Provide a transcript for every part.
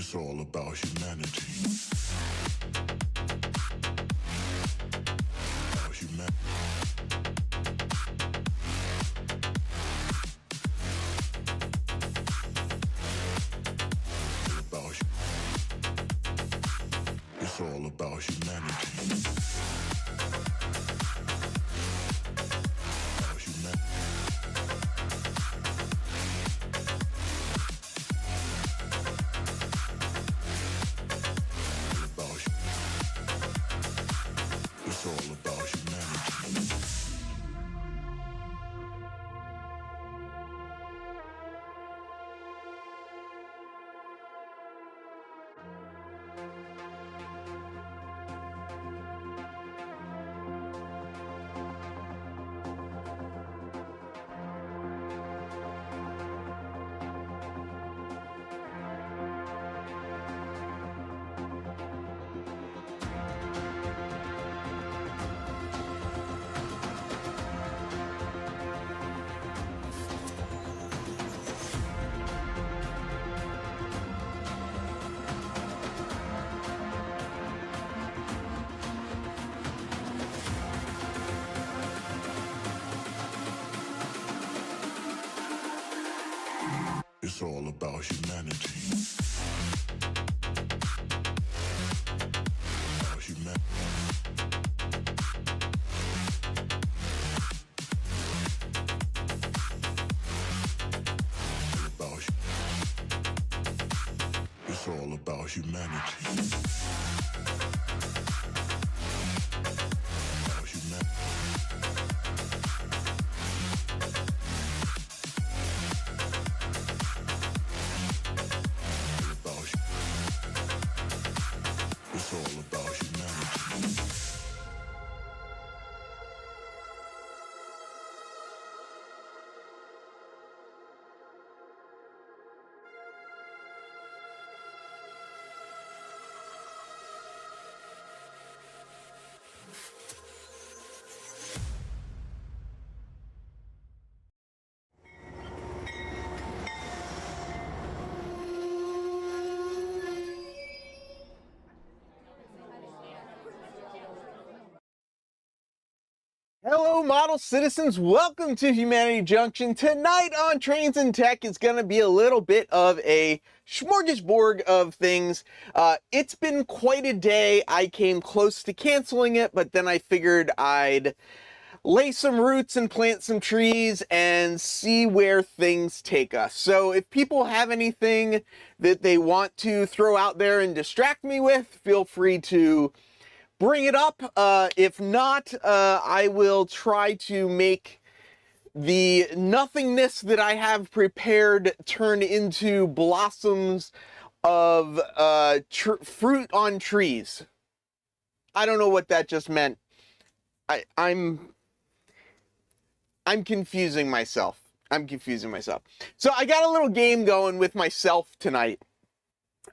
It's all about humanity. About humanity. It's all about humanity. About humanity. It's all about humanity. It's all about humanity. About humanity. It's all about humanity. About humanity. It's all about humanity. Hello, model citizens. Welcome to Humanity Junction. Tonight on Trains and Tech is going to be a little bit of a smorgasbord of things. It's been quite a day. I came close to canceling it, but then I figured I'd lay some roots and plant some trees and see where things take us. So if people have anything that they want to throw out there and distract me with, feel free to bring it up. If not, I will try to make the nothingness that I have prepared turn into blossoms of fruit on trees. I don't know what that just meant. I'm confusing myself. So I got a little game going with myself tonight.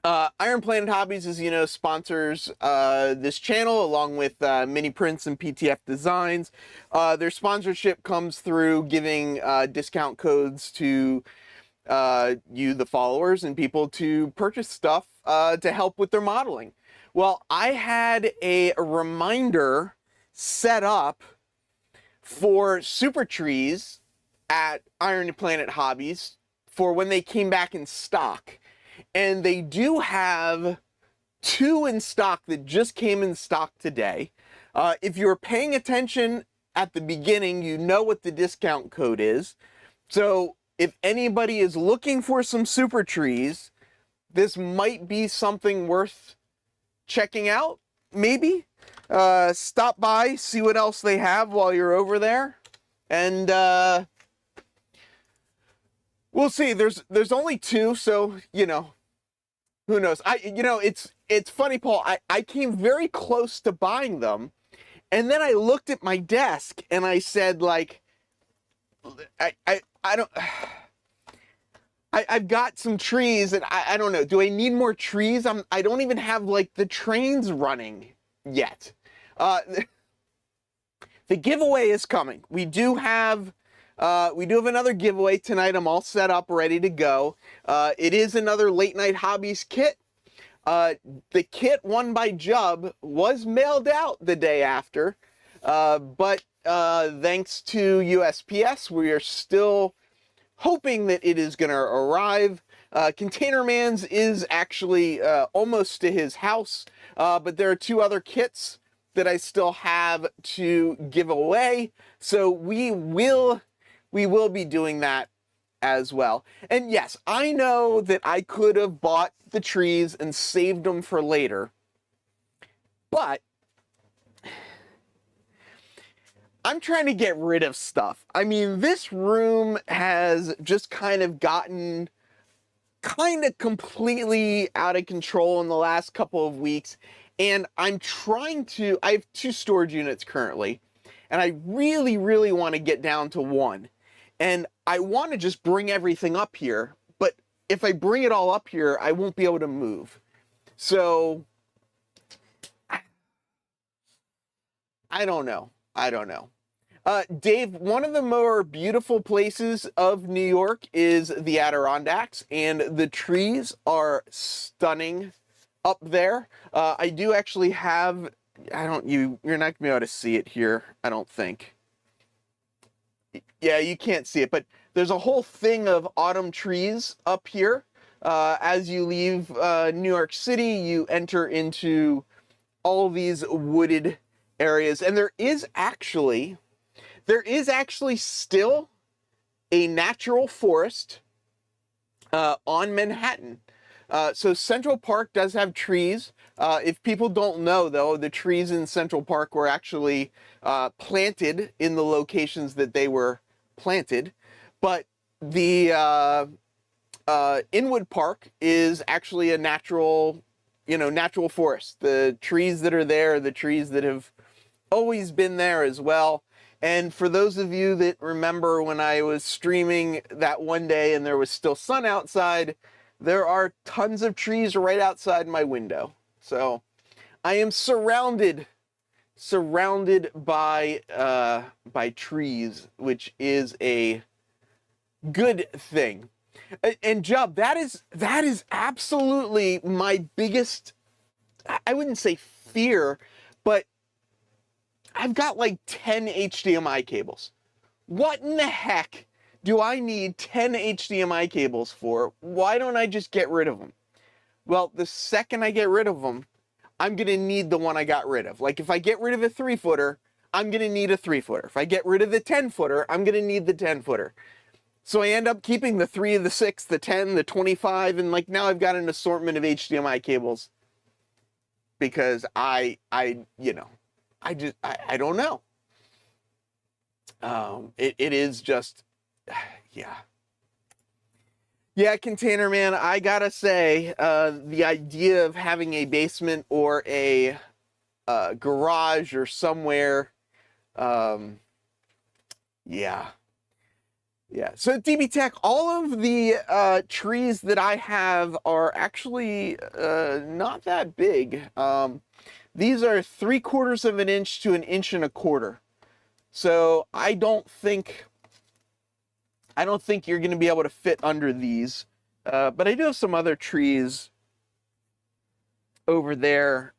Iron Planet Hobbies, as you know, sponsors this channel along with Mini Prints and PTF Designs. Their sponsorship comes through giving discount codes to you, the followers, and people to purchase stuff to help with their modeling. Well, I had a reminder set up for super trees at Iron Planet Hobbies for when they came back in stock. And they do have 2 in stock that just came in stock today. If you're paying attention at the beginning, you know what the discount code is. So if anybody is looking for some super trees, this might be something worth checking out, maybe. Stop by, see what else they have while you're over there. And we'll see. There's only 2, so, you know, who knows? It's funny, Paul. I came very close to buying them, and then I looked at my desk and I said, like, I don't. I've got some trees, and I don't know. Do I need more trees? I don't even have like the trains running yet. The giveaway is coming. We do have another giveaway tonight. I'm all set up, ready to go. It is another Late Night Hobbies kit. The kit won by Jub was mailed out the day after, but thanks to USPS, we are still hoping that it is going to arrive. Container Man's is actually almost to his house, but there are 2 other kits that I still have to give away, so we will be doing that as well. And yes, I know that I could have bought the trees and saved them for later, but I'm trying to get rid of stuff. I mean, this room has just kind of gotten completely out of control in the last couple of weeks, and I have 2 storage units currently, and I really want to get down to 1. And I want to just bring everything up here, but if I bring it all up here, I won't be able to move. So, I don't know. Dave, one of the more beautiful places of New York is the Adirondacks, and the trees are stunning up there. I do actually have, you're not going to be able to see it here, I don't think. Yeah, you can't see it, but there's a whole thing of autumn trees up here. As you leave New York City, you enter into all these wooded areas, and there is actually still a natural forest on Manhattan. So Central Park does have trees. If people don't know, though, the trees in Central Park were actually planted in the locations that they were planted. But the Inwood Park is actually a natural forest. The trees that are there are the trees that have always been there as well. And for those of you that remember when I was streaming that one day and there was still sun outside, there are tons of trees right outside my window. So I am surrounded by trees, which is a good thing. And Jub, that is absolutely my biggest, I wouldn't say fear, but I've got like 10 HDMI cables. What in the heck do I need 10 HDMI cables for? Why don't I just get rid of them? Well, the second I get rid of them, I'm going to need the one I got rid of. Like if I get rid of a 3-footer, I'm going to need a 3-footer. If I get rid of the 10-footer, I'm going to need the 10-footer. So I end up keeping the 3, the 6, the 10, the 25, and like now I've got an assortment of HDMI cables because I don't know. It is just, yeah, Container Man, I gotta say, the idea of having a basement or a garage or somewhere, yeah. So DB Tech, all of the trees that I have are actually not that big. These are 3/4 of an inch to 1 1/4 inches. So I don't think you're going to be able to fit under these. But I do have some other trees over there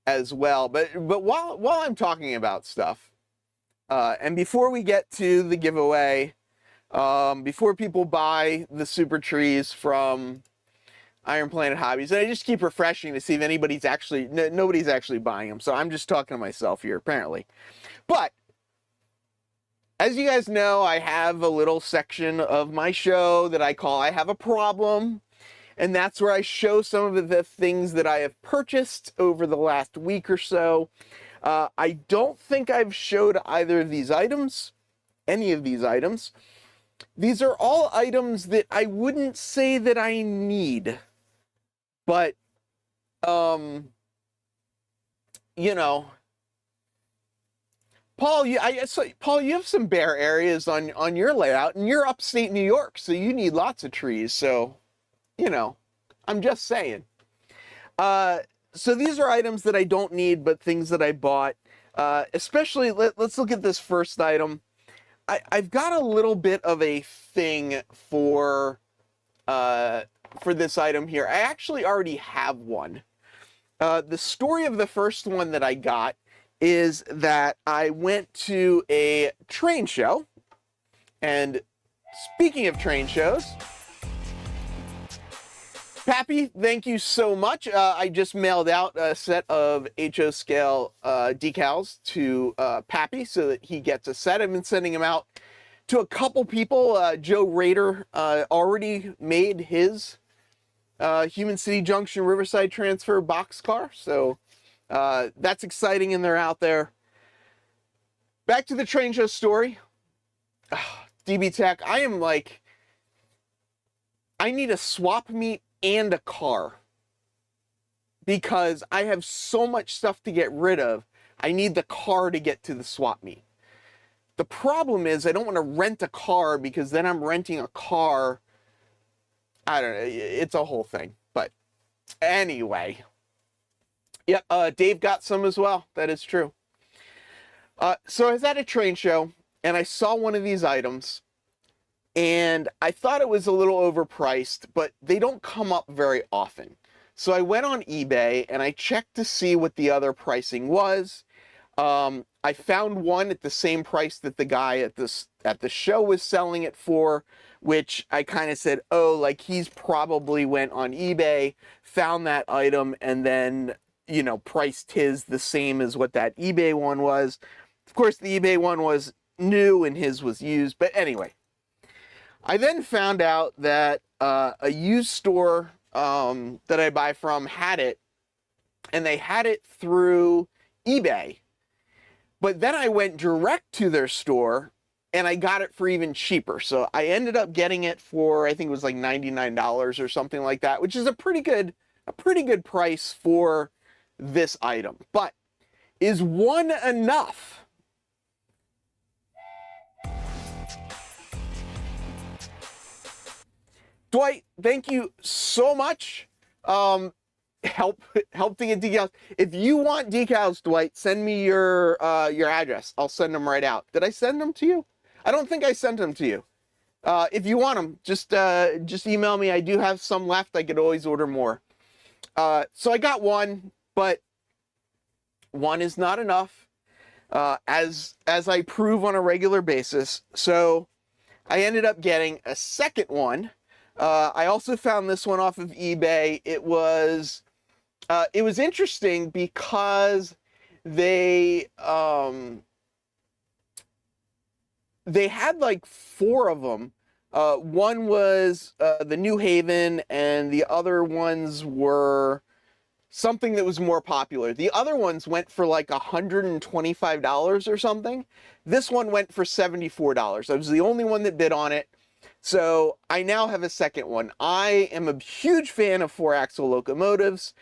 as well. But while I'm talking about stuff, and before we get to the giveaway, before people buy the super trees from Iron Planet Hobbies, and I just keep refreshing to see if anybody's actually, nobody's actually buying them. So I'm just talking to myself here, apparently. But as you guys know, I have a little section of my show that I call I Have a Problem. And that's where I show some of the things that I have purchased over the last week or so. I don't think I've showed either of these items, any of these items. These are all items that I wouldn't say that I need. But, you know, Paul, you have some bare areas on your layout, and you're upstate New York, so you need lots of trees. So, you know, I'm just saying. So these are items that I don't need, but things that I bought. Especially, let's look at this first item. I've got a little bit of a thing for for this item here. I actually already have one. The story of the first one that I got is that I went to a train show, and speaking of train shows, Pappy, thank you so much. I just mailed out a set of HO scale decals to Pappy so that he gets a set. I've been sending them out to a couple people. Joe Rader already made his Human City Junction Riverside Transfer boxcar, so that's exciting, and they're out there. Back to the train show story. DB Tech, I am like, I need a swap meet and a car because I have so much stuff to get rid of. I need the car to get to the swap meet. The problem is I don't want to rent a car because then I'm renting a car. I don't know. It's a whole thing. But anyway. Yep, Dave got some as well. That is true. So I was at a train show and I saw one of these items and I thought it was a little overpriced, but they don't come up very often. So I went on eBay and I checked to see what the other pricing was. I found one at the same price that the guy at the show was selling it for, which I kind of said, oh, like he's probably went on eBay, found that item, and then, you know, priced his the same as what that eBay one was. Of course, the eBay one was new and his was used. But anyway, I then found out that a used store that I buy from had it, and they had it through eBay. But then I went direct to their store and I got it for even cheaper. So I ended up getting it for, I think it was like $99 or something like that, which is a pretty good price for this item. But is one enough? Dwight, thank you so much. Help to get decals. If you want decals, Dwight, send me your address. I'll send them right out. Did I send them to you? I don't think I sent them to you. If you want them, just email me. I do have some left. I could always order more. So I got one, but one is not enough, as I prove on a regular basis. So I ended up getting a second one. I also found this one off of eBay. It was interesting because they had like 4 of them. One was the New Haven, and the other ones were something that was more popular. The other ones went for like $125 or something. This one went for $74. I was the only one that bid on it. So I now have a second one. I am a huge fan of 4-axle locomotives.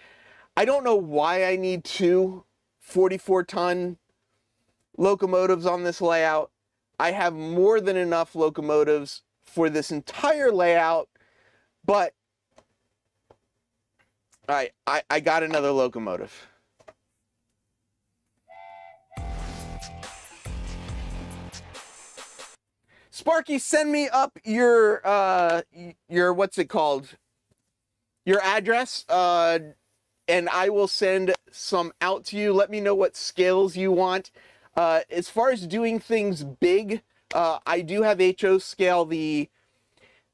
I don't know why I need 2 44-ton locomotives on this layout. I have more than enough locomotives for this entire layout, but I got another locomotive. Sparky, send me up your what's it called? Your address, and I will send some out to you. Let me know what scales you want. As far as doing things big, I do have HO scale. The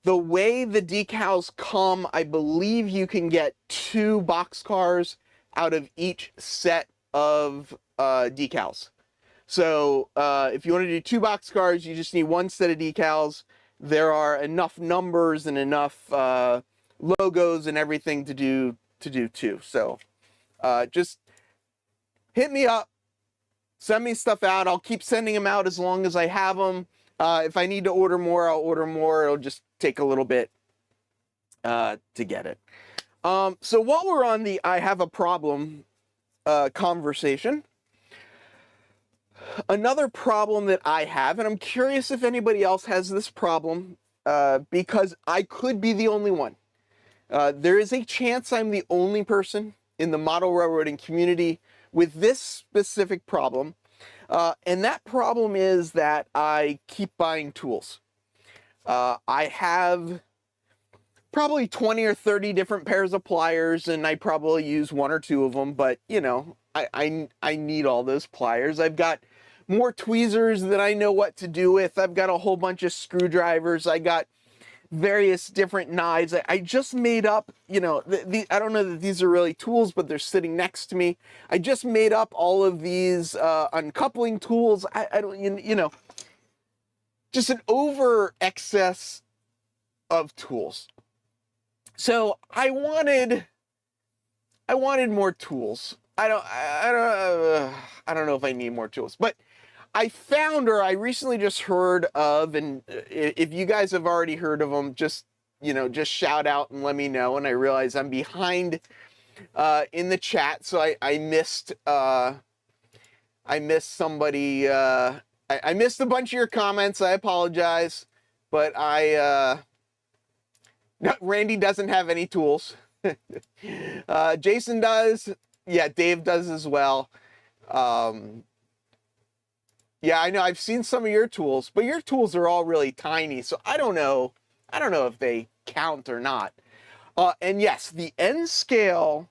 way the decals come, I believe you can get 2 boxcars out of each set of decals. So if you want to do 2 boxcars, you just need 1 set of decals. There are enough numbers and enough logos and everything to do 2. So just hit me up, send me stuff out. I'll keep sending them out as long as I have them. If I need to order more, I'll order more. It'll just take a little bit to get it. So while we're on the I have a problem conversation, another problem that I have, and I'm curious if anybody else has this problem, because I could be the only one. There is a chance I'm the only person in the model railroading community with this specific problem. And that problem is that I keep buying tools. I have probably 20 or 30 different pairs of pliers, and I probably use one or two of them, but you know, I need all those pliers. I've got more tweezers that I know what to do with. I've got a whole bunch of screwdrivers. I got various different knives. I just made up, you know, I don't know that these are really tools, but they're sitting next to me. I just made up all of these uncoupling tools. I don't, you know, just an over excess of tools. So I wanted more tools. I don't know if I need more tools, but I found, or I recently just heard of, and if you guys have already heard of them, just, you know, just shout out and let me know. And I realize I'm behind in the chat, so I missed somebody. I missed a bunch of your comments. I apologize, but no, Randy doesn't have any tools. Jason does. Yeah, Dave does as well. Yeah, I know. I've seen some of your tools, but your tools are all really tiny, so I don't know if they count or not. And yes, the N scale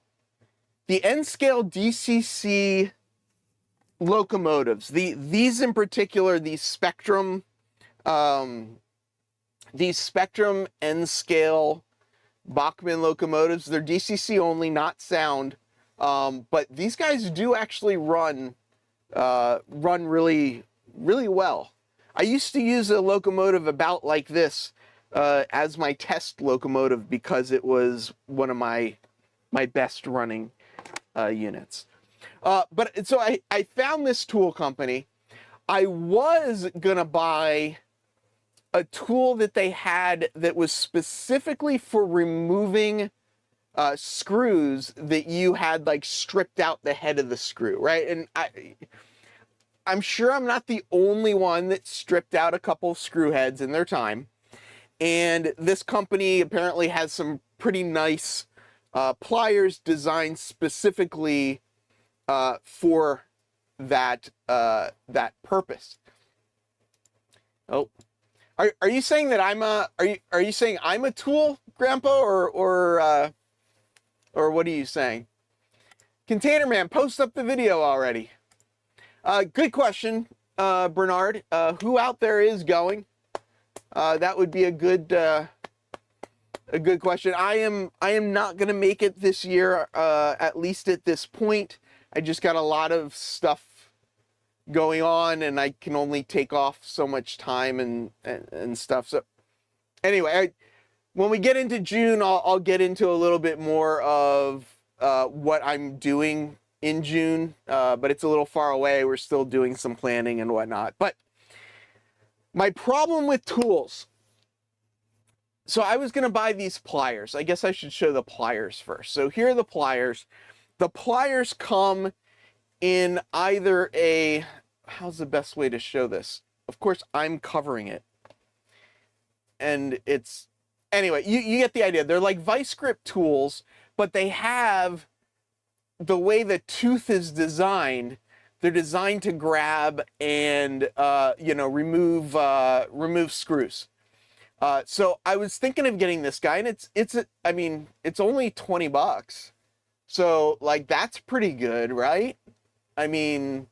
DCC locomotives. These in particular, these Spectrum N scale Bachmann locomotives. They're DCC only, not sound, but these guys do actually run really well. I used to use a locomotive about like this as my test locomotive because it was one of my best running units. But so I found this tool company. I was gonna buy a tool that they had that was specifically for removing screws that you had like stripped out the head of the screw, right? And I'm sure I'm not the only one that stripped out a couple of screw heads in their time. And this company apparently has some pretty nice pliers designed specifically for that purpose. Oh, are you saying that I'm are you saying I'm a tool, Grandpa, or what are you saying? Container Man, post up the video already. Good question, Bernard. Who out there is going? That would be a good question. I am not gonna make it this year, at least at this point. I just got a lot of stuff going on, and I can only take off so much time and stuff. So anyway, when we get into June, I'll get into a little bit more of what I'm doing in June, but it's a little far away. We're still doing some planning and whatnot. But my problem with tools, so I was gonna buy these pliers. I guess I should show the pliers first. So here are the pliers. The pliers come in either a, how's the best way to show this? Of course, I'm covering it. And it's, anyway, you get the idea. They're like vice grip tools, but they have, the way the tooth is designed, they're designed to grab and, you know, remove screws. So I was thinking of getting this guy, and I mean, it's only $20. So like, that's pretty good, right? I mean,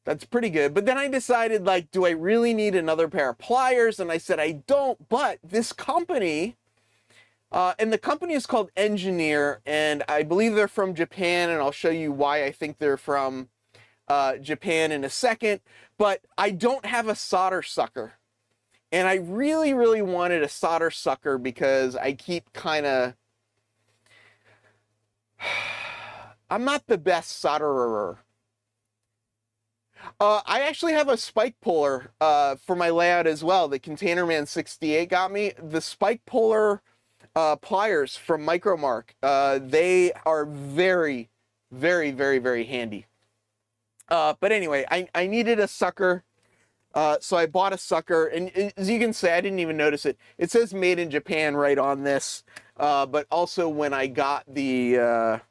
that's pretty good. But then I decided, like, do I really need another pair of pliers? And I said, I don't, but this company, and the company is called Engineer, and I believe they're from Japan, and I'll show you why I think they're from Japan in a second. But I don't have a solder sucker. And I really, really wanted a solder sucker because I keep kind of, I'm not the best solderer. I actually have a spike puller for my layout as well. The Container Man 68 got me. The spike puller pliers from Micromark, they are very, very, very, very handy. But anyway, I needed a sucker. So I bought a sucker, and as you can see, I didn't even notice it. It says made in Japan right on this. But also when I got the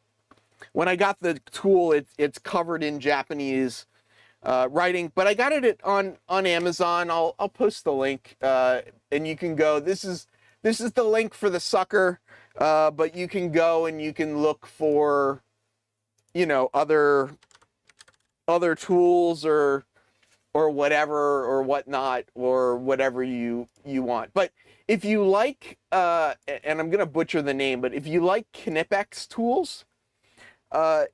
tool, it's covered in Japanese writing. But I got it on Amazon. I'll post the link, and you can go. This is this is the link for the sucker, but you can go and you can look for, you know, other tools or whatever or whatnot or whatever you want. But if you like, and I'm gonna butcher the name, but if you like Knipex tools,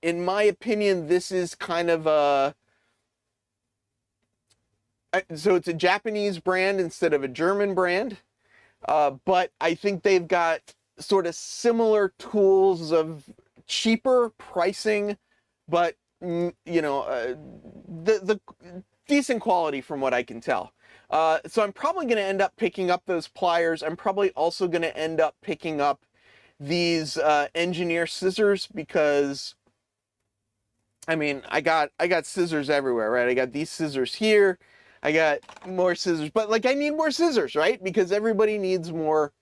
in my opinion, this is kind of so it's a Japanese brand instead of a German brand, but I think they've got sort of similar tools of cheaper pricing, but you know, the decent quality from what I can tell. So I'm probably going to end up picking up those pliers. I'm probably also going to end up picking up these engineer scissors because, I mean, I got scissors everywhere, right? I got these scissors here. I got more scissors, but like I need more scissors, right? Because everybody needs more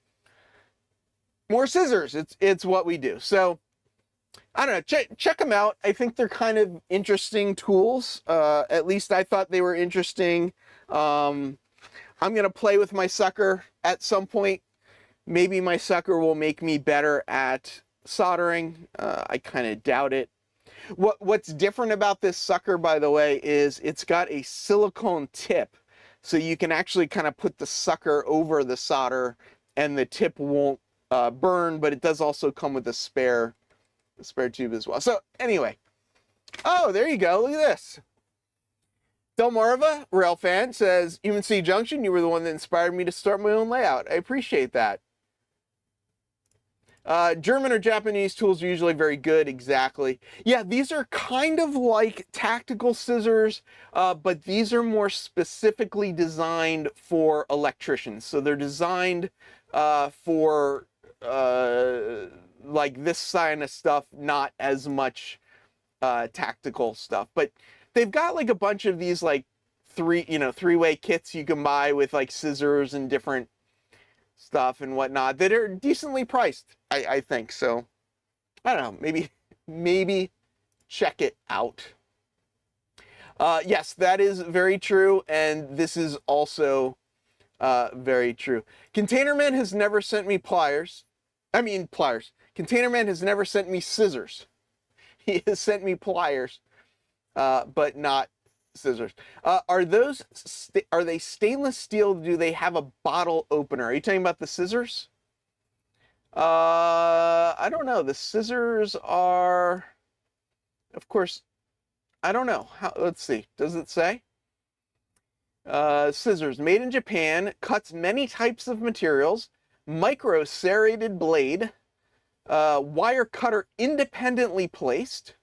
scissors. It's what we do. So I don't know. Check them out. I think they're kind of interesting tools. At least I thought they were interesting. I'm gonna play with my sucker at some point. Maybe my sucker will make me better at soldering. I kind of doubt it. What's different about this sucker, by the way, is it's got a silicone tip, so you can actually kind of put the sucker over the solder, and the tip won't burn. But it does also come with a spare tube as well. So anyway, oh, there you go. Look at this. Delmarva, rail fan, says, UNC Junction, you were the one that inspired me to start my own layout. I appreciate that. German or Japanese tools are usually very good. Exactly. Yeah, these are kind of like tactical scissors, but these are more specifically designed for electricians. So they're designed for like this kind of stuff, not as much tactical stuff. But they've got like a bunch of these like three-way kits you can buy with like scissors and different stuff and whatnot that are decently priced, I think. So I don't know, maybe check it out. Yes, that is very true, and this is also very true. Containerman has never sent me pliers. Containerman has never sent me scissors. He has sent me pliers, but not scissors. Are they stainless steel? Do they have a bottle opener? Are you talking about the scissors? I don't know. The scissors are, of course, I don't know. Let's see. Does it say? Scissors made in Japan, cuts many types of materials, micro serrated blade, wire cutter independently placed,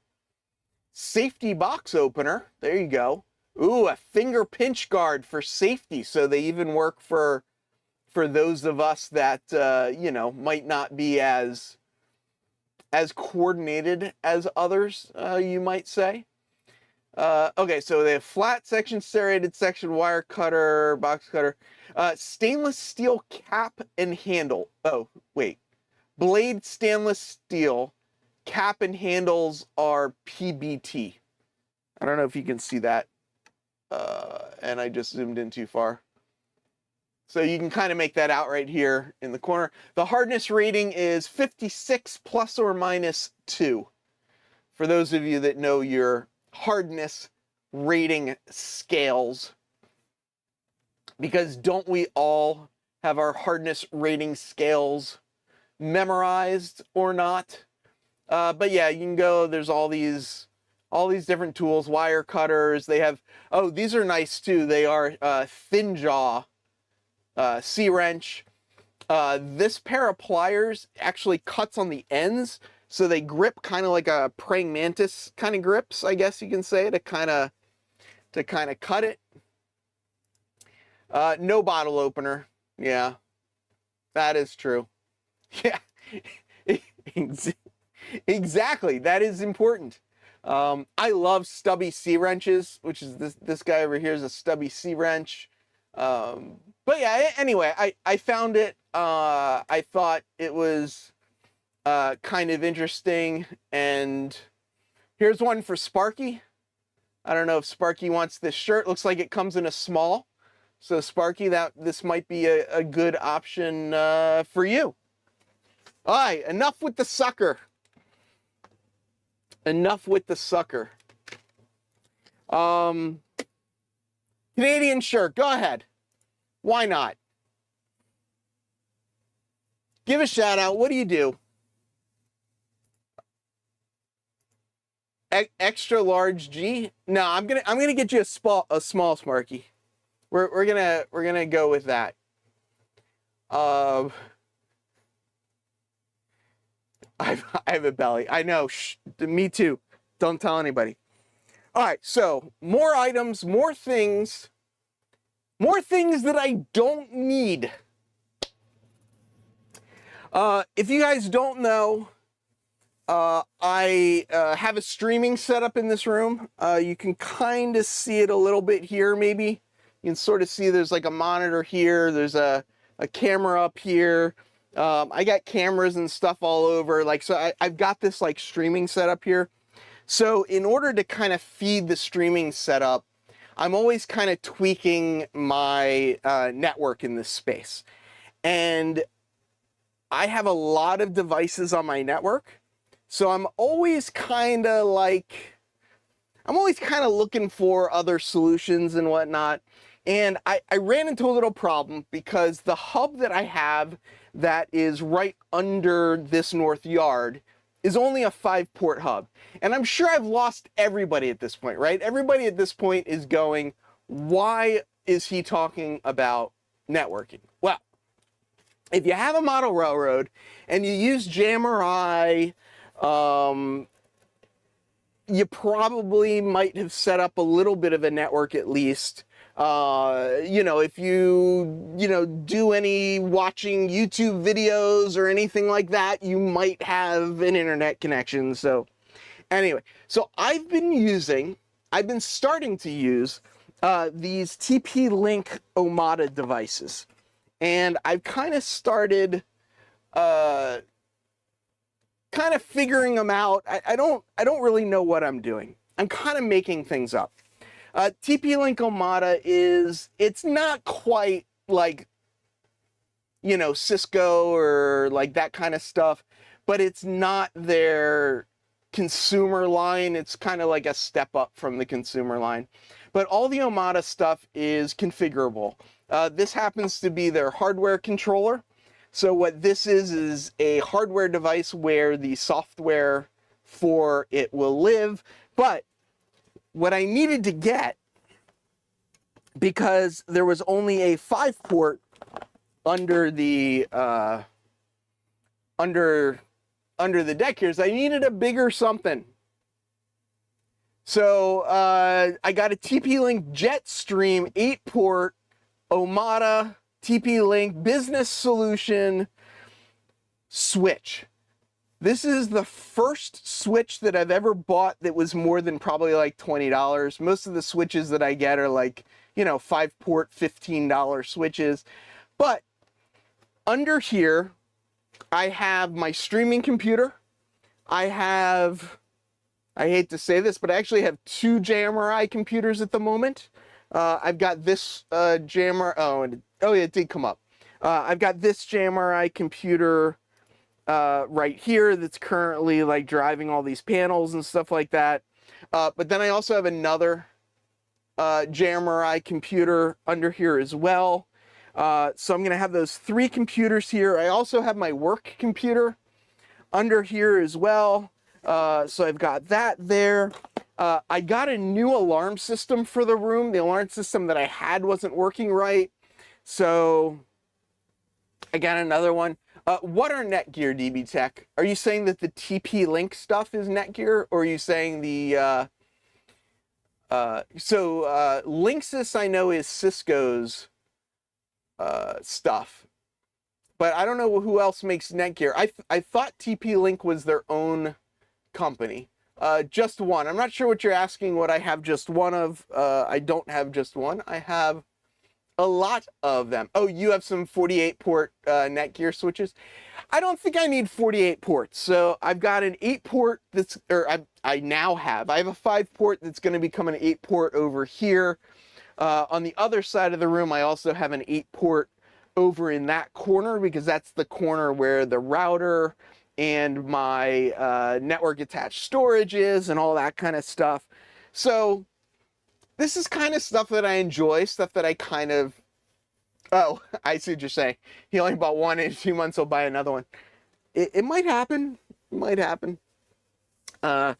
safety box opener. There you go. Ooh, a finger pinch guard for safety. So they even work for those of us that might not be as coordinated as others, you might say. Okay, so they have flat section, serrated section, wire cutter, box cutter, stainless steel cap and handle. Oh, wait. Blade stainless steel, cap and handles are PBT. I don't know if you can see that. And I just zoomed in too far. So you can kind of make that out right here in the corner. The hardness rating is 56 plus or minus 2. For those of you that know your hardness rating scales. Because don't we all have our hardness rating scales memorized or not? But yeah, you can go, there's all these different tools, wire cutters. They have, oh, these are nice too. They are thin jaw C-wrench. This pair of pliers actually cuts on the ends, so they grip kind of like a praying mantis kind of grips, I guess you can say, to kind of cut it. No bottle opener. Yeah, that is true. Yeah, exactly. That is important. I love stubby C-wrenches, which is this guy over here is a stubby C-wrench. But yeah, anyway, I found it. I thought it was kind of interesting. And here's one for Sparky. I don't know if Sparky wants this shirt. Looks like it comes in a small. So Sparky, this might be a good option for you. All right, enough with the sucker. Enough with the sucker. Canadian shirt, go ahead. Why not? Give a shout out. What do you do? Extra large G? No, I'm gonna get you a small Sparky. We're gonna go with that. I have a belly. I know. Shh, me too. Don't tell anybody. All right. So more items, more things that I don't need. If you guys don't know, I have a streaming setup in this room. You can kind of see it a little bit here, maybe. You can sort of see there's like a monitor here. There's a camera up here. I got cameras and stuff all over. Like, so I've got this like streaming setup here. So in order to kind of feed the streaming setup, I'm always kind of tweaking my network in this space. And I have a lot of devices on my network. So I'm always kind of looking for other solutions and whatnot. And I ran into a little problem because the hub that I have that is right under this north yard is only a 5-port hub. And I'm sure I've lost everybody at this point, right? Everybody at this point is going, why is he talking about networking? Well, if you have a model railroad and you use Jammer-I, you probably might have set up a little bit of a network at least. If you do any watching YouTube videos or anything like that, you might have an internet connection. So anyway, so I've been starting to use these TP-Link Omada devices. And I've kind of started figuring them out. I don't really know what I'm doing. I'm kind of making things up. TP-Link Omada it's not quite like, Cisco or like that kind of stuff, but it's not their consumer line. It's kind of like a step up from the consumer line. But all the Omada stuff is configurable. This happens to be their hardware controller. So what this is a hardware device where the software for it will live. But what I needed to get, because there was only a 5-port under the deck here, is I needed a bigger something. So I got a TP-Link Jetstream 8-port Omada TP-Link business solution switch. This is the first switch that I've ever bought that was more than probably like $20. Most of the switches that I get are like, 5-port, $15 switches. But under here, I have my streaming computer. I hate to say this, but I actually have 2 Jammer-I computers at the moment. I've got this Jammer, oh yeah, it did come up. I've got this Jammer-I computer right here that's currently like driving all these panels and stuff like that. But then I also have another Jammer-I computer under here as well. So I'm gonna have those 3 computers here. I also have my work computer under here as well. So I've got that there. I got a new alarm system for the room. The alarm system that I had wasn't working right. So I got another one. What are Netgear, DB Tech? Are you saying that the TP-Link stuff is Netgear, or are you saying the Linksys I know is Cisco's stuff, but I don't know who else makes Netgear. I thought TP-Link was their own company. Just one. I'm not sure what you're asking. What I have just one of. I don't have just one. I have a lot of them. Oh, you have some 48-port Netgear switches. I don't think I need 48 ports. So I've got an 8-port I now have. I have a 5-port that's going to become an 8-port over here. On the other side of the room, I also have an 8-port over in that corner, because that's the corner where the router and my network attached storage is and all that kind of stuff. So this is kind of stuff that I enjoy, stuff that I kind of, oh, I see what you're saying. He only bought one, in 2 months he'll buy another one. It might happen. It might happen. I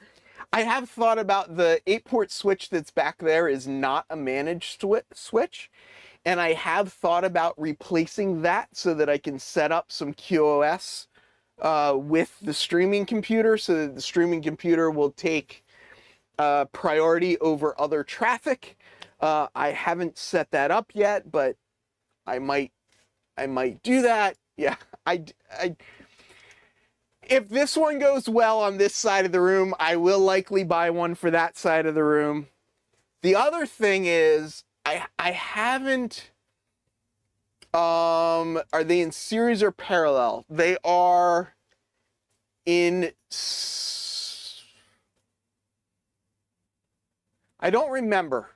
have thought about the 8-port switch that's back there is not a managed switch. And I have thought about replacing that so that I can set up some QoS with the streaming computer, so that the streaming computer will take priority over other traffic. I haven't set that up yet, but I might do that. Yeah, if this one goes well on this side of the room, I will likely buy one for that side of the room. The other thing is, I haven't, are they in series or parallel? They are in, I don't remember.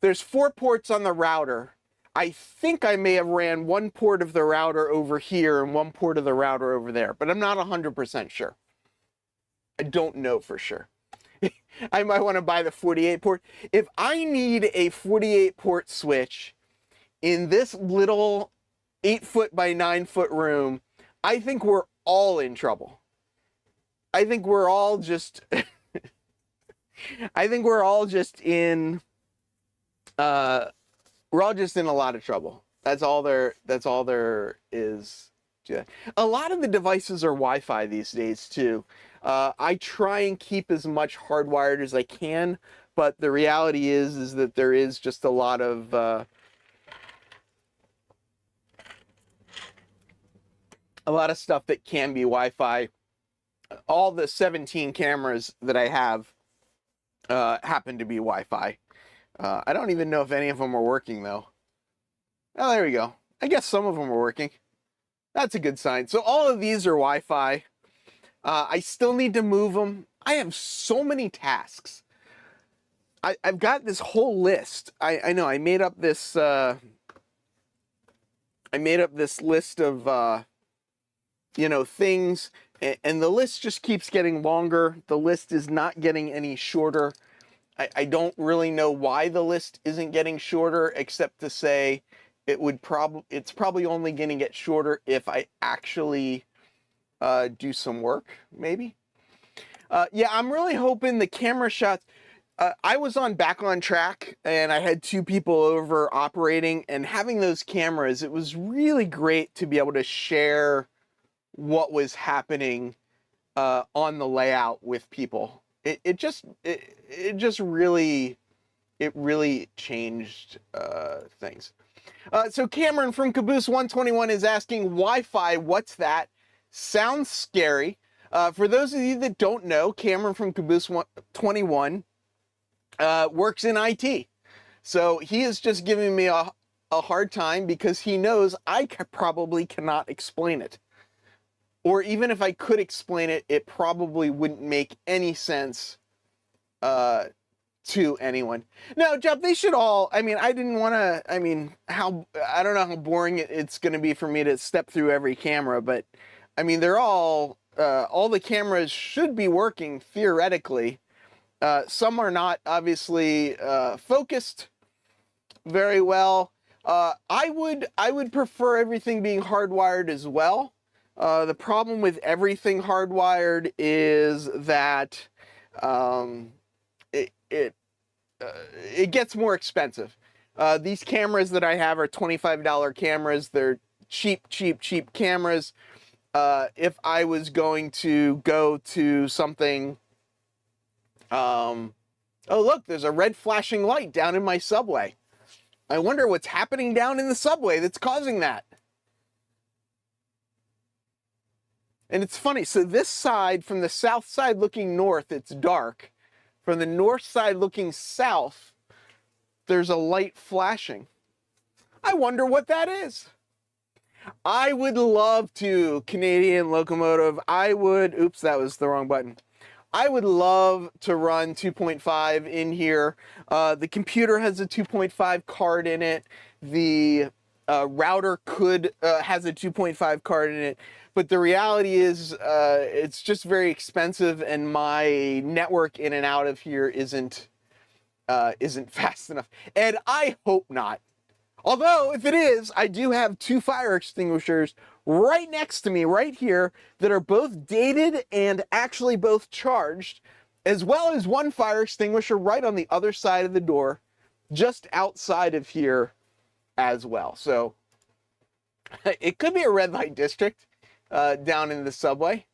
There's 4 ports on the router. I think I may have ran 1 port of the router over here and 1 port of the router over there, but I'm not 100% sure. I don't know for sure. I might want to buy the 48 port. If I need a 48 port switch in this little 8-foot by 9-foot room, I think we're all in trouble. I think we're all just, I think we're all just in, we're all just in a lot of trouble. That's all there is. A lot of the devices are Wi-Fi these days too. I try and keep as much hardwired as I can, but the reality is that there is just a lot of stuff that can be Wi-Fi. All the 17 cameras that I have happen to be Wi-Fi. I don't even know if any of them are working though. Oh, there we go. I guess some of them are working. That's a good sign. So all of these are Wi-Fi. I still need to move them. I have so many tasks. I've got this whole list. I know I made up this list of things, and the list just keeps getting longer. The list is not getting any shorter. I don't really know why the list isn't getting shorter, except to say it's probably only going to get shorter if I actually do some work, maybe. Yeah, I'm really hoping the camera shots. I was back on track, and I had 2 people over operating, and having those cameras, it was really great to be able to share what was happening on the layout with people. It just really changed things. So Cameron from Caboose 121 is asking, Wi-Fi, what's that? Sounds scary. For those of you that don't know, Cameron from Caboose 121 works in IT. So he is just giving me a hard time because he knows I probably cannot explain it. Or even if I could explain it, it probably wouldn't make any sense to anyone. No, Jeff, they should all, I don't know how boring it's going to be for me to step through every camera, but they're all the cameras should be working theoretically. Some are not obviously focused very well. I would prefer everything being hardwired as well. The problem with everything hardwired is that it gets more expensive. These cameras that I have are $25 cameras. They're cheap cameras. If I was going to go to something, oh look, there's a red flashing light down in my subway. I wonder what's happening down in the subway that's causing that. And it's funny, so this side, from the south side looking north, it's dark. From the north side looking south, there's a light flashing. I wonder what that is. I would love to, Canadian Locomotive, oops, that was the wrong button. I would love to run 2.5 in here. The computer has a 2.5 card in it. The router has a 2.5 card in it. But the reality is it's just very expensive, and my network in and out of here isn't fast enough. And I hope not. Although, if it is, I do have 2 fire extinguishers right next to me, right here, that are both dated and actually both charged, as well as 1 fire extinguisher right on the other side of the door, just outside of here as well. So, it could be a red light district down in the subway.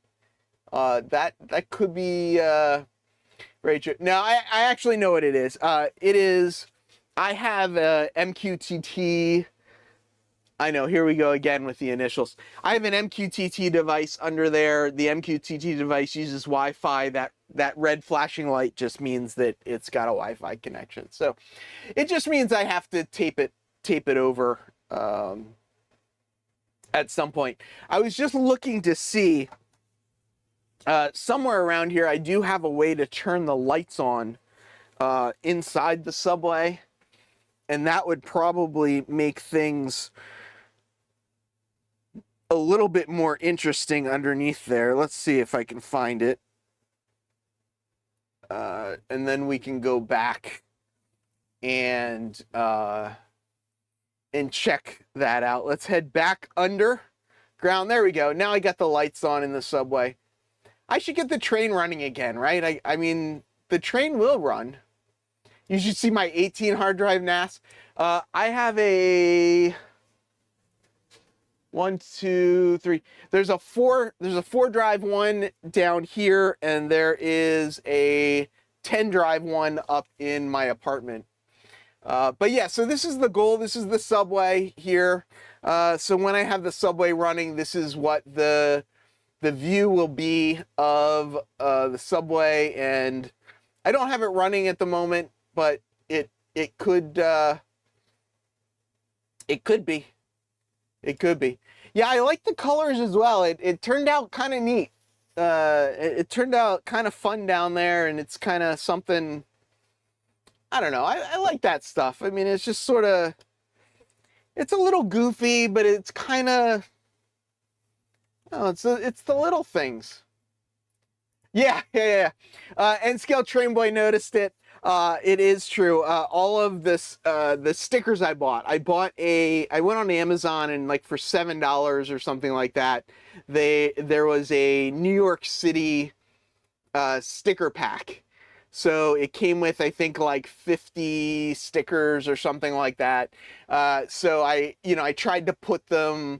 That could be very true. Now, I actually know what it is. It is... I have a MQTT. I know, here we go again with the initials. I have an MQTT device under there. The MQTT device uses Wi-Fi. That red flashing light just means that it's got a Wi-Fi connection. So it just means I have to tape it over at some point. I was just looking to see somewhere around here I do have a way to turn the lights on inside the subway. And that would probably make things a little bit more interesting underneath there. Let's see if I can find it. And then we can go back and check that out. Let's head back underground. There we go. Now I got the lights on in the subway. I should get the train running again, right? I mean, the train will run. You should see my 18 hard drive NAS. I have a 1, 2, 3. There's a 4 drive one down here, and there is a 10 drive one up in my apartment. But yeah, so this is the goal. This is the subway here. So when I have the subway running, this is what the view will be of the subway. And I don't have it running at the moment, but it could be. It could be. Yeah, I like the colors as well. It turned out kind of neat. It turned out kind of fun down there, and it's kind of something, I don't know. I like that stuff. I mean, it's just sort of, it's a little goofy, but it's kind of, oh, it's the little things. Yeah. And Scale Train Boy noticed it. It is true. All of this, the stickers I went on Amazon, and like for $7 or something like that, there was a New York City, sticker pack. So it came with, I think, like 50 stickers or something like that. So I tried to put them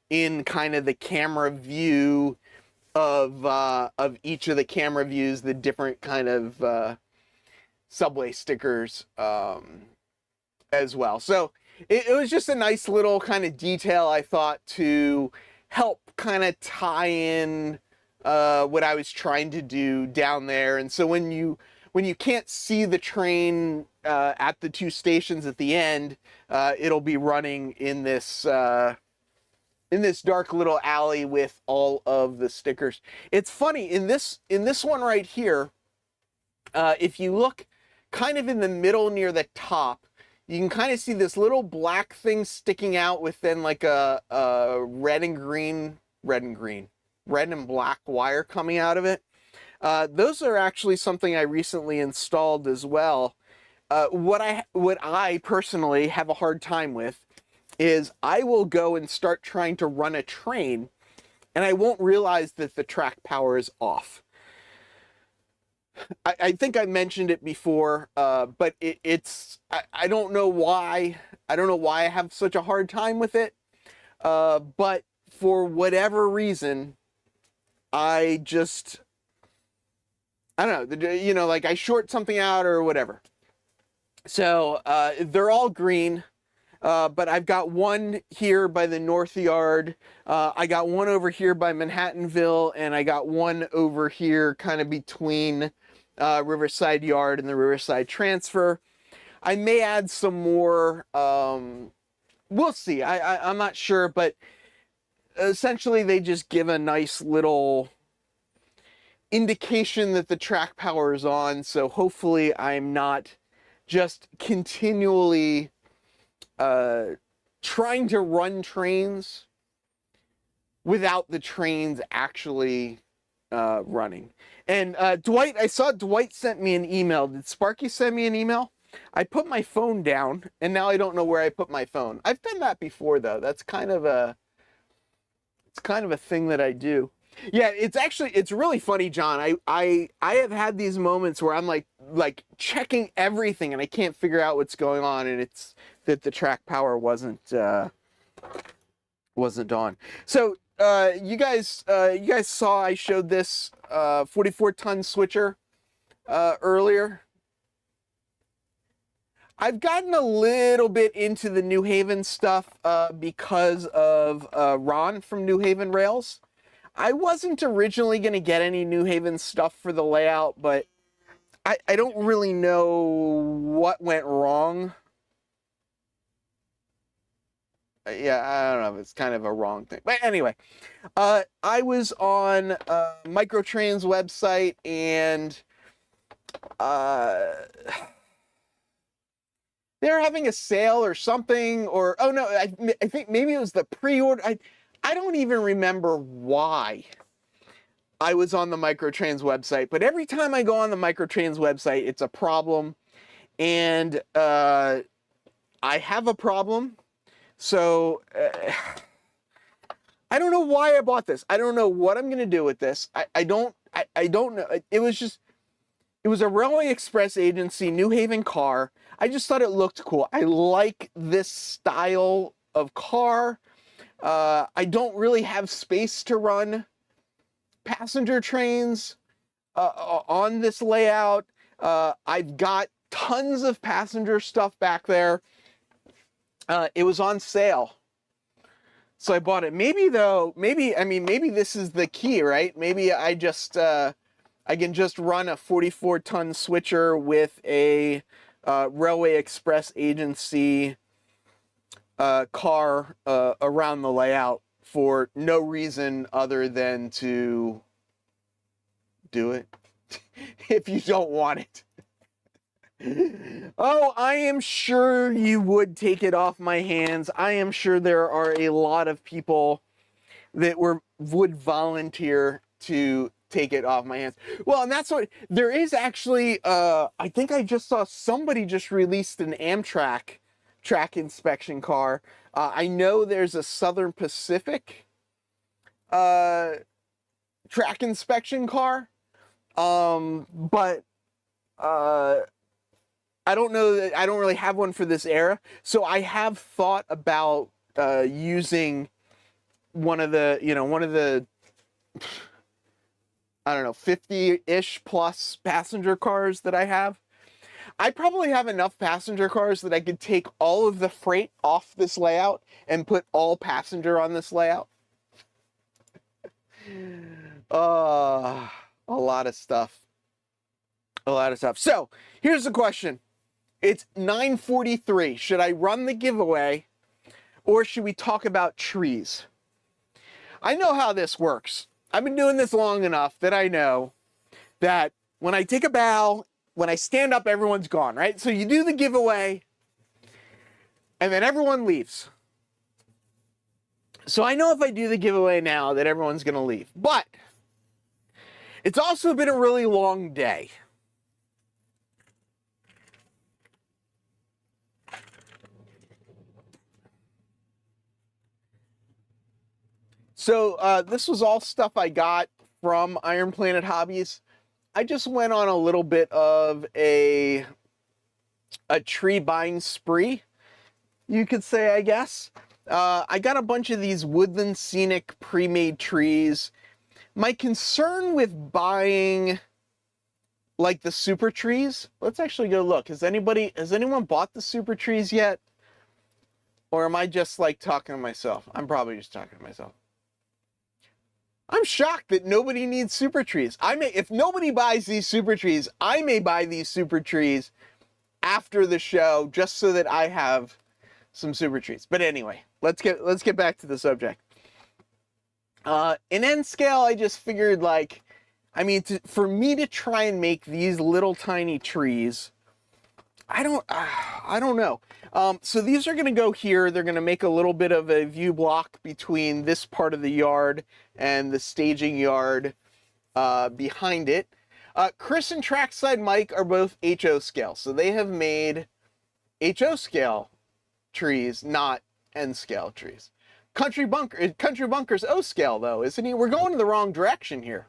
in kind of the camera view of each of the camera views, the different kind of, subway stickers as well. So it was just a nice little kind of detail, I thought, to help kind of tie in what I was trying to do down there. And so when you can't see the train at the 2 stations at the end, it'll be running in this dark little alley with all of the stickers. It's funny, in this one right here, if you look kind of in the middle near the top, you can kind of see this little black thing sticking out with then like a red and black wire coming out of it. Those are actually something I recently installed as well. What I personally have a hard time with is I will go and start trying to run a train, and I won't realize that the track power is off. I think I mentioned it before, but I don't know why. I don't know why I have such a hard time with it. But for whatever reason, I don't know, like I short something out or whatever. So, they're all green. But I've got one here by the North Yard. I got one over here by Manhattanville, and I got one over here kind of between Riverside Yard and the Riverside Transfer. I may add some more. We'll see. I'm not sure, but essentially they just give a nice little indication that the track power is on. So hopefully I'm not just continually trying to run trains without the trains actually running. And Dwight, I saw Dwight sent me an email. Did Sparky send me an email? I put my phone down, and now I don't know where I put my phone. I've done that before, though. That's kind of a thing that I do. Yeah, it's really funny, John. I have had these moments where I'm like checking everything, and I can't figure out what's going on, and it's that the track power wasn't on. So you guys saw I showed this 44-ton switcher earlier. I've gotten a little bit into the New Haven stuff because of Ron from New Haven Rails. I wasn't originally going to get any New Haven stuff for the layout, but I don't really know what went wrong. Yeah, I don't know if it's kind of a wrong thing. But anyway, I was on Microtrain's website, and they're having a sale or something, or oh no, I think maybe it was the pre-order. I don't even remember why I was on the Microtrains website, but every time I go on the Microtrains website, it's a problem, and I have a problem. So I don't know why I bought this. I don't know what I'm gonna do with this. I don't know. It was a Railway Express agency New Haven car. I just thought it looked cool. I like this style of car. I don't really have space to run passenger trains on this layout. I've got tons of passenger stuff back there. It was on sale, so I bought it. Maybe this is the key, right? Maybe I can just run a 44-ton switcher with a Railway Express agency car around the layout for no reason other than to do it if you don't want it. Oh, I am sure you would take it off my hands. I am sure there are a lot of people that would volunteer to take it off my hands. Well, and that's what there is actually. I think I just saw somebody just released an Amtrak track inspection car. I know there's a Southern Pacific track inspection car, but I don't know that I don't really have one for this era. So I have thought about using one of the I don't know, 50-ish plus passenger cars that I have. I probably have enough passenger cars that I could take all of the freight off this layout and put all passenger on this layout. A lot of stuff. A lot of stuff. So here's the question. It's 9:43. Should I run the giveaway, or should we talk about trees? I know how this works. I've been doing this long enough that I know that when I take a bow, when I stand up, everyone's gone, right? So you do the giveaway, and then everyone leaves. So I know if I do the giveaway now that everyone's going to leave. But it's also been a really long day. So this was all stuff I got from Iron Planet Hobbies. I just went on a little bit of a tree buying spree, you could say, I guess. I got a bunch of these woodland scenic pre-made trees. My concern with buying like the super trees, let's actually go look. Has anyone bought the super trees yet? Or am I just like talking to myself? I'm probably just talking to myself. I'm shocked that nobody needs super trees. If nobody buys these super trees, I may buy these super trees after the show just so that I have some super trees. But anyway, let's get back to the subject. In N scale, I just figured like I mean, for me to try and make these little tiny trees, I don't know. So these are going to go here. They're going to make a little bit of a view block between this part of the yard and the staging yard behind it. Chris and Trackside Mike are both HO scale, so they have made HO scale trees, not N scale trees. Country Bunker's O scale though, isn't he? We're going in the wrong direction here.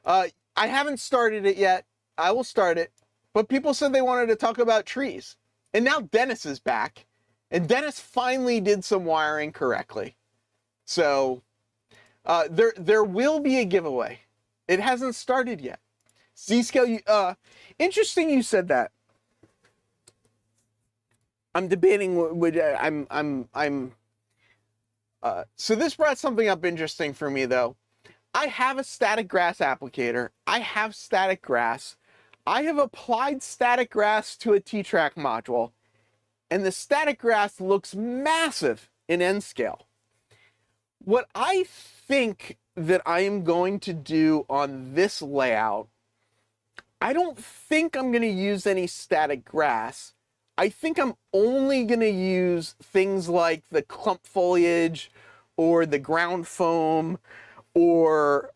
I haven't started it yet. I will start it. But people said they wanted to talk about trees. And now Dennis is back. And Dennis finally did some wiring correctly. So there will be a giveaway. It hasn't started yet. Z-scale, interesting you said that. I'm debating so this brought something up interesting for me though. I have a static grass applicator. I have static grass. I have applied static grass to a T-Track module, and the static grass looks massive in N scale. What I think that I am going to do on this layout, I don't think I'm going to use any static grass. I think I'm only going to use things like the clump foliage or the ground foam or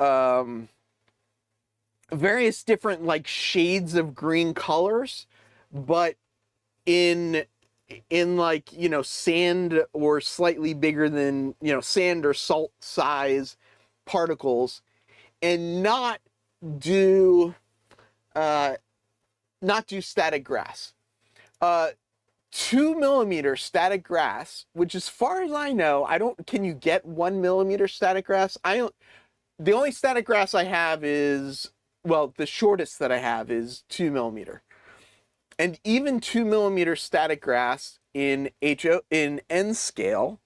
various different like shades of green colors, but in like, you know, sand or slightly bigger than, you know, sand or salt size particles, and not do static grass. 2 millimeter static grass, which as far as I know, can you get 1 millimeter static grass? The only static grass I have is, well, the shortest that I have is 2 millimeter. And even 2 millimeter static grass in N scale,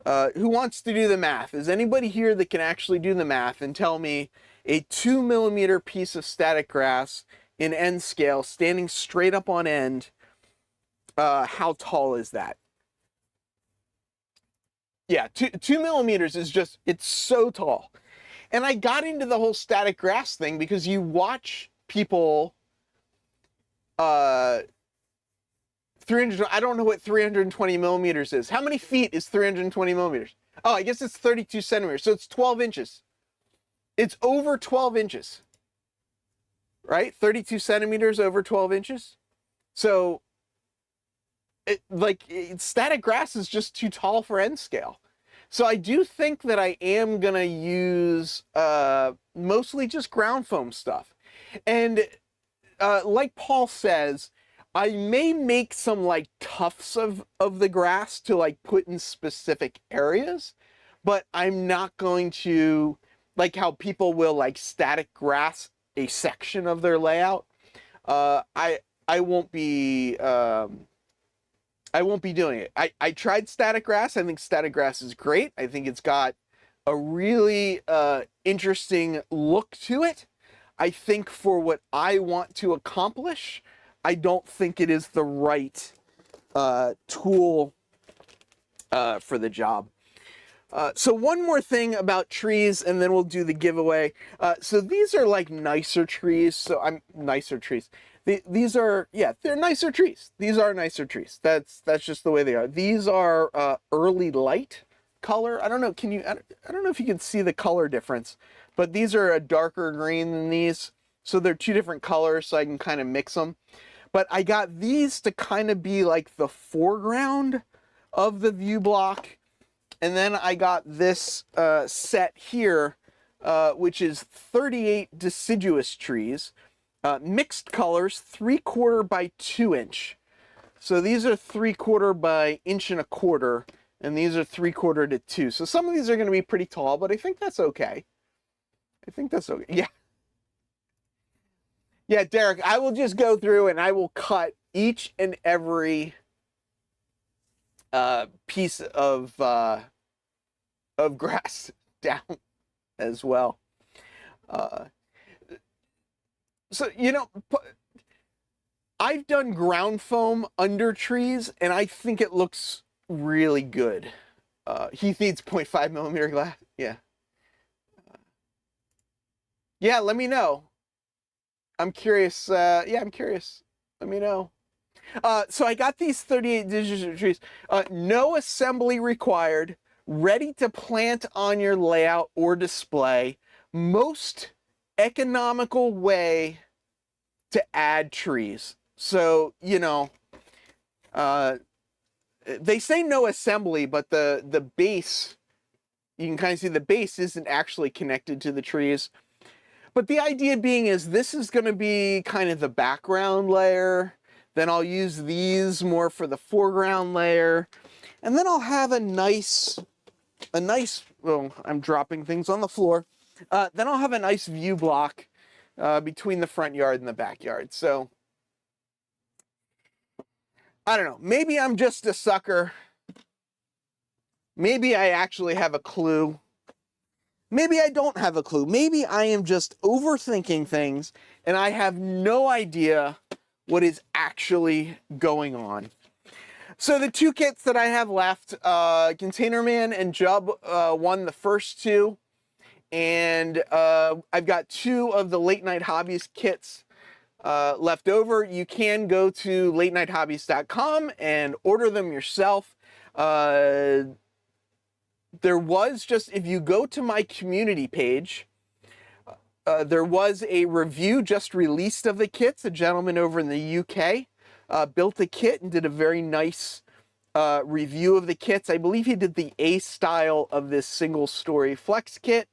who wants to do the math? Is anybody here that can actually do the math and tell me a 2 millimeter piece of static grass in N scale standing straight up on end, how tall is that? Yeah, 2 millimeters is just, it's so tall. And I got into the whole static grass thing because you watch people, 300, I don't know what 320 millimeters is. How many feet is 320 millimeters? Oh, I guess it's 32 centimeters. So it's 12 inches. It's over 12 inches, right? 32 centimeters over 12 inches. So static grass is just too tall for N scale. So I do think that I am going to use mostly just ground foam stuff. And like Paul says, I may make some like tufts of the grass to like put in specific areas, but I'm not going to, like how people will like static grass a section of their layout. I won't be doing it. I tried static grass. I think static grass is great. I think it's got a really interesting look to it. I think for what I want to accomplish, I don't think it is the right tool for the job. So one more thing about trees, and then we'll do the giveaway. So these are like nicer trees. So nicer trees. These are, yeah, they're nicer trees. These are nicer trees. That's just the way they are. These are early light color. I don't know. I don't know if you can see the color difference, but these are a darker green than these. So they're two different colors, so I can kind of mix them. But I got these to kind of be like the foreground of the view block. And then I got this set here, which is 38 deciduous trees. Mixed colors, 3/4 by 2 inch. So these are 3/4 by 1.25 inches, and these are 3/4 to 2. So some of these are going to be pretty tall, but I think that's okay. I think that's okay. Yeah. Yeah, Derek, I will just go through and I will cut each and every piece of grass down as well. So, you know, I've done ground foam under trees, and I think it looks really good. Heath needs 0.5 millimeter glass. Yeah. Yeah, let me know. I'm curious. Yeah, I'm curious. Let me know. So I got these 38 digital trees. No assembly required. Ready to plant on your layout or display. Most economical way to add trees. So, you know, they say no assembly, but the base, you can kind of see the base isn't actually connected to the trees. But the idea being is this is going to be kind of the background layer. Then I'll use these more for the foreground layer. And then I'll have a nice, well, I'm dropping things on the floor. Then I'll have a nice view block between the front yard and the backyard. So, I don't know. Maybe I'm just a sucker. Maybe I actually have a clue. Maybe I don't have a clue. Maybe I am just overthinking things and I have no idea what is actually going on. So the two kits that I have left, Container Man and Jub won the first two. And I've got two of the Late Night Hobbies kits left over. You can go to latenighthobbies.com and order them yourself. There was just, if you go to my community page, there was a review just released of the kits. A gentleman over in the UK built a kit and did a very nice review of the kits. I believe he did the A style of this single story flex kit.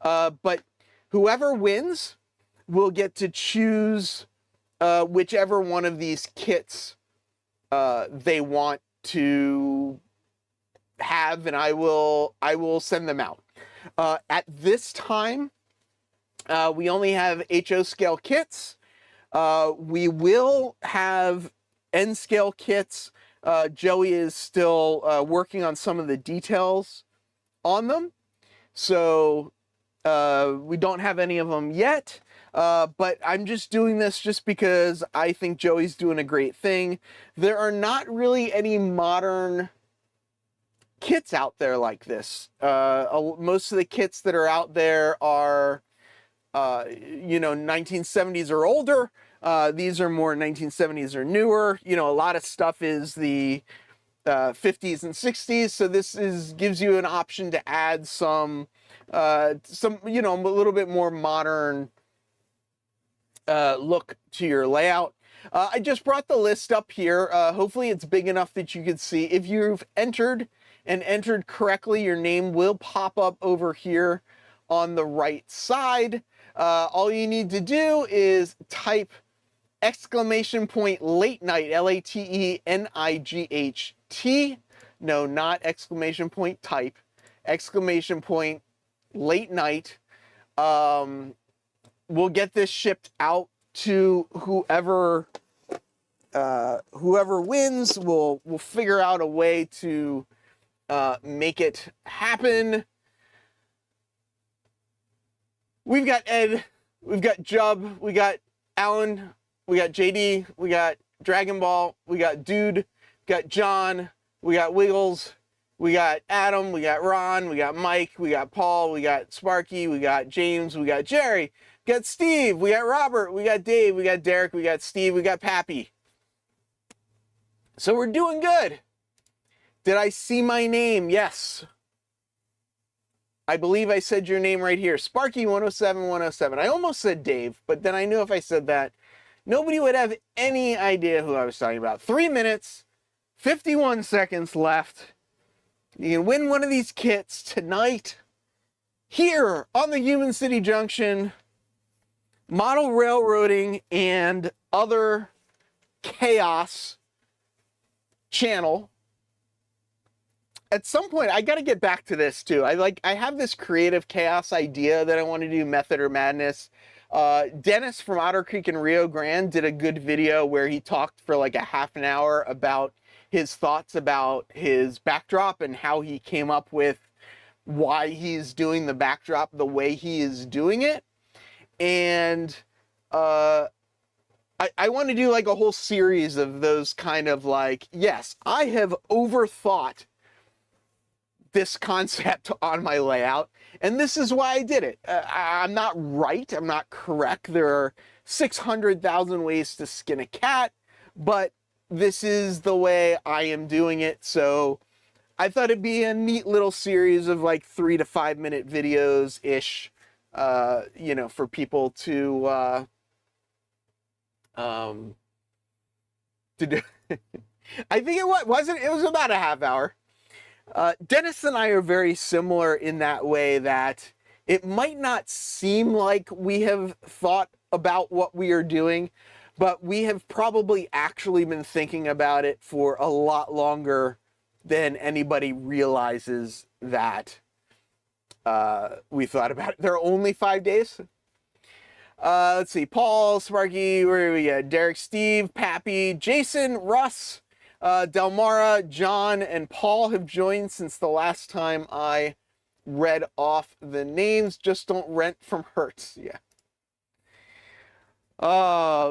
But whoever wins will get to choose whichever one of these kits they want to have, and I will send them out. At this time, we only have HO scale kits. We will have N scale kits. Joey is still working on some of the details on them, so we don't have any of them yet. But I'm just doing this just because I think Joey's doing a great thing. There are not really any modern kits out there like this. Most of the kits that are out there are, you know, 1970s or older. These are more 1970s or newer. You know, a lot of stuff is the 50s and 60s. So this gives you an option to add some, you know, a little bit more modern look to your layout. I just brought the list up here. Hopefully it's big enough that you can see. If you've entered correctly, your name will pop up over here on the right side. All you need to do is type !late night, LATENIGHT. No, not exclamation point type, exclamation point late night. We'll get this shipped out to whoever wins. We'll figure out a way to make it happen. We've got Ed, we've got Jub, we got Alan, we got JD, we got Dragon Ball, we got Dude, we got John, we got Wiggles, we got Adam, we got Ron, we got Mike, we got Paul, we got Sparky, we got James, we got Jerry, we got Steve, we got Robert, we got Dave, we got Derek, we got Steve, we got Pappy. So we're doing good. Did I see my name? Yes. I believe I said your name right here. Sparky 107. I almost said Dave, but then I knew if I said that, nobody would have any idea who I was talking about. 3 minutes, 51 seconds left. You can win one of these kits tonight here on the Human City Junction model railroading and other chaos channel. At some point, I got to get back to this too. I have this creative chaos idea that I want to do, Method or Madness. Dennis from Otter Creek and Rio Grande did a good video where he talked for like a half an hour about his thoughts about his backdrop and how he came up with why he's doing the backdrop the way he is doing it. And I want to do like a whole series of those kind of like, yes, I have overthought this concept on my layout, and this is why I did it. I'm not right, I'm not correct. There are 600,000 ways to skin a cat, but this is the way I am doing it. So I thought it'd be a neat little series of like 3 to 5 minute videos ish, you know, for people to do. I think it was about a half hour. Dennis and I are very similar in that way that it might not seem like we have thought about what we are doing, but we have probably actually been thinking about it for a lot longer than anybody realizes that we thought about it. There are only 5 days. Let's see, Paul, Sparky, where are we at? Derek, Steve, Pappy, Jason, Russ, Delmara, John, and Paul have joined since the last time I read off the names. Just don't rent from Hertz. Yeah.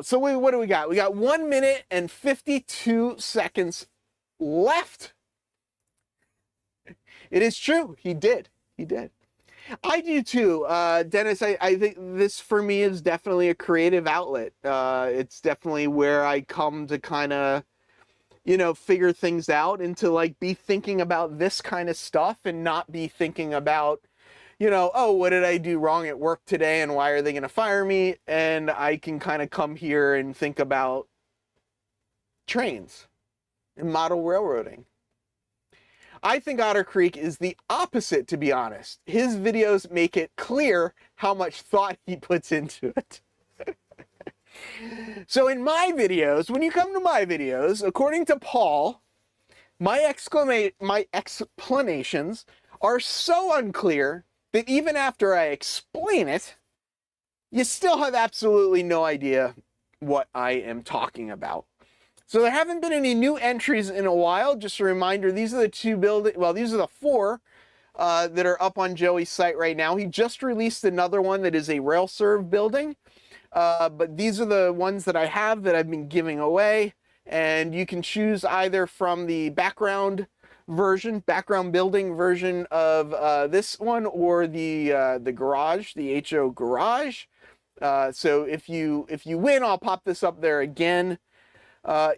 So what do we got? We got 1 minute and 52 seconds left. It is true. He did. He did. I do too. Dennis, I think this for me is definitely a creative outlet. It's definitely where I come to kind of, you know, figure things out and to like be thinking about this kind of stuff and not be thinking about, you know, oh, what did I do wrong at work today and why are they going to fire me? And I can kind of come here and think about trains and model railroading. I think Otter Creek is the opposite, to be honest. His videos make it clear how much thought he puts into it. So in my videos, when you come to my videos, according to Paul, my explanations are so unclear that even after I explain it, you still have absolutely no idea what I am talking about. So there haven't been any new entries in a while. Just a reminder, these are the these are the 4 that are up on Joey's site right now. He just released another one that is a rail serve building. But these are the ones that I have that I've been giving away. And you can choose either from the background building version of this one, or the garage, the HO garage. So if you win, I'll pop this up there again.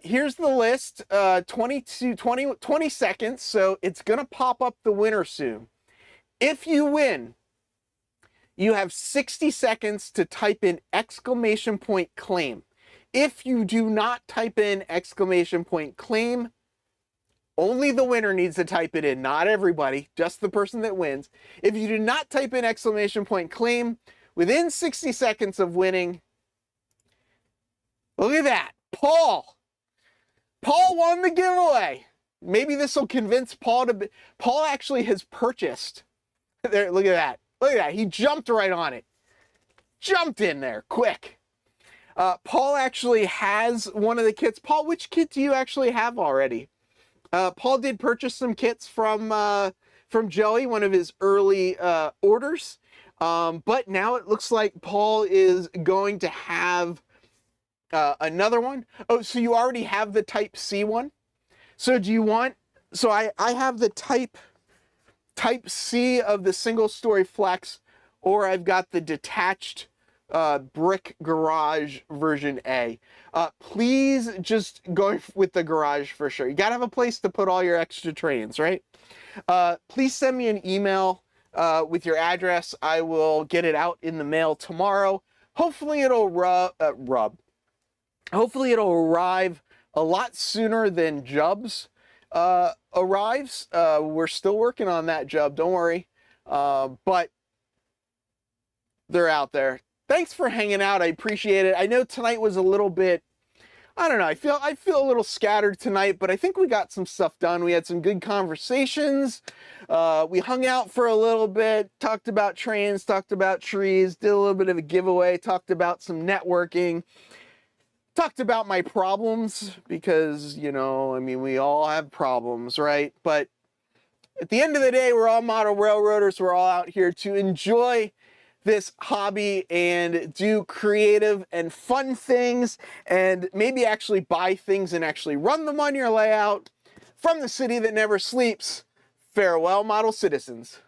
Here's the list, 20 seconds, so it's going to pop up the winner soon. If you win, you have 60 seconds to type in !claim. If you do not type in !claim, only the winner needs to type it in, not everybody, just the person that wins. If you do not type in !claim, within 60 seconds of winning, look at that, Paul won the giveaway. Maybe this will convince Paul to Paul actually has purchased. There, look at that. Look at that. He jumped right on it. Jumped in there quick. Paul actually has one of the kits. Paul, which kit do you actually have already? Paul did purchase some kits from Joey, one of his early orders. But now it looks like Paul is going to have another one. Oh, so you already have the Type C one? So do you want, so I have the Type C of the single story flex, or I've got the detached brick garage version A. Please just go with the garage for sure. You gotta have a place to put all your extra trains, right? Please send me an email with your address. I will get it out in the mail tomorrow. Hopefully it'll Hopefully it'll arrive a lot sooner than Jub's arrives. We're still working on that, Jub, don't worry. But they're out there. Thanks for hanging out. I appreciate it. I know tonight was a little bit, I don't know, I feel a little scattered tonight, but I think we got some stuff done. We had some good conversations. We hung out for a little bit, talked about trains, talked about trees, did a little bit of a giveaway, talked about some networking. Talked about my problems because, you know, I mean, we all have problems, right? But at the end of the day, we're all model railroaders. We're all out here to enjoy this hobby and do creative and fun things and maybe actually buy things and actually run them on your layout from the city that never sleeps, Farewell, model citizens.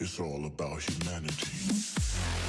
It's all about humanity.